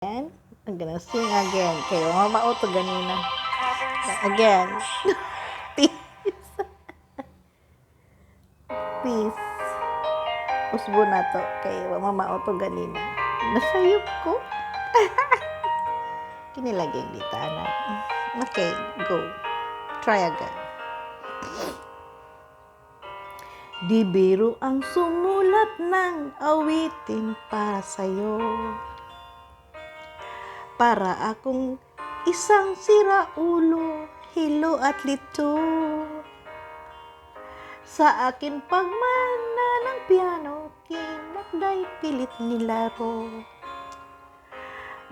And I'm gonna sing again. Kayo, mamauto ganina. Again. Peace. Peace. Usbo na to. Kayo, mamauto ganina. Nasayop ko. Kinilagay dito, anak. Okay, go. Try again. Di biro ang sumulat ng awitin para sa'yo. Para akong isang siraulo, hilo at lito. Sa akin pagmana ng piano, kinakday pilit nilaro.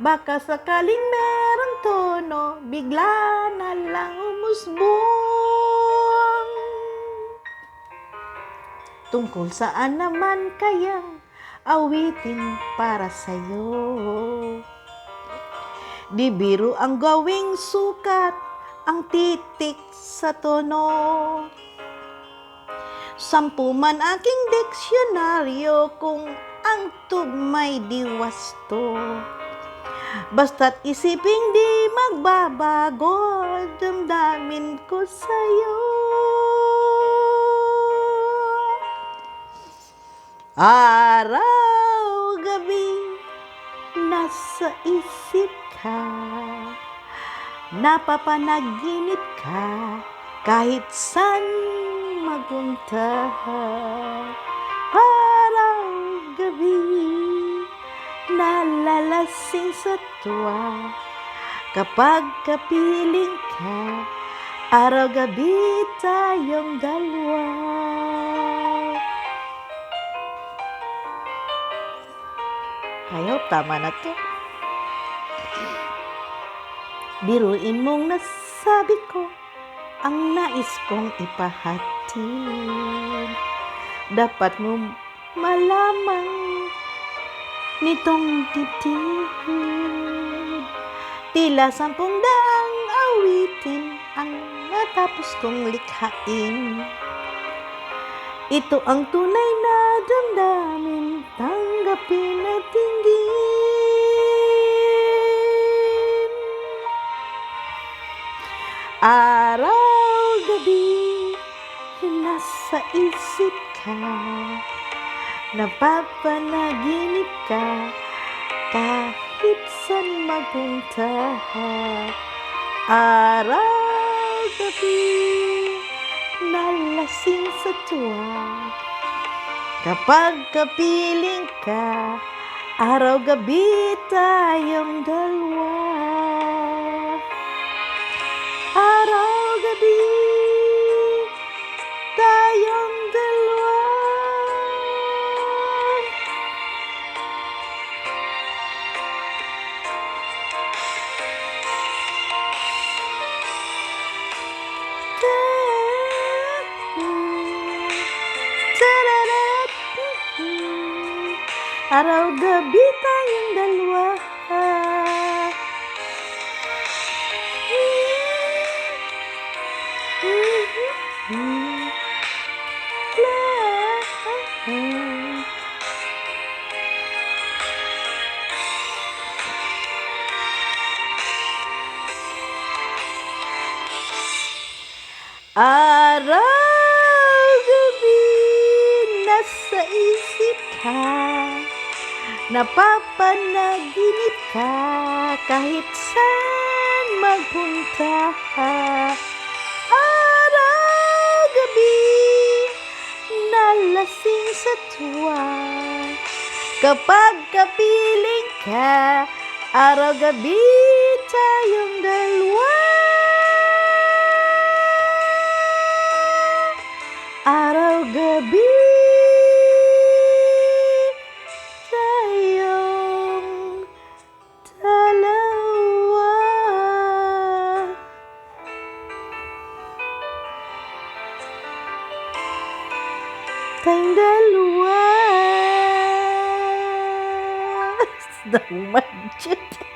Baka sakaling merong tono, bigla na lang umusbong. Tungkol saan naman kayang awitin para sa'yo? Di biro ang gawing sukat, ang titik sa tono. 10 man aking diksyonaryo kung ang tugmay di wasto. Basta't isiping di magbabago, damdamin ko sa'yo. Araw, gabi, nasa isip ka, napapanaginip ka, kahit saan magpunta. Araw, gabi, nalalasing sa tuwa, kapag kapiling ka, araw-gabi tayong dalawa. I hope tama na to. Biruin mong nasabi ko ang nais kong ipahatid. Dapat mo malamang nitong titid. Tila 10 daang awitin ang natapos kong likhain. Ito ang tunay na damdamin, tanggapin at tingin. Araw-gabi, nasa isip ka, napapanaginip ka, kahit saan magpunta. Araw-gabi, nalasing sa tuwa, kapag kapiling ka, araw-gabi tayong dalawa. Araw-gabi tayong dalawa. Araw-gabi tayong dalawa. Araw-gabi, nasa isip ka, napapanaginip ka, kahit saan magpunta. Araw-gabi, nalasing sa tuwa, kapag kapiling ka, araw-gabi tayong dalawa. Araw-gabi tayong dalawa. Tayong dalawa. Sedang manjat.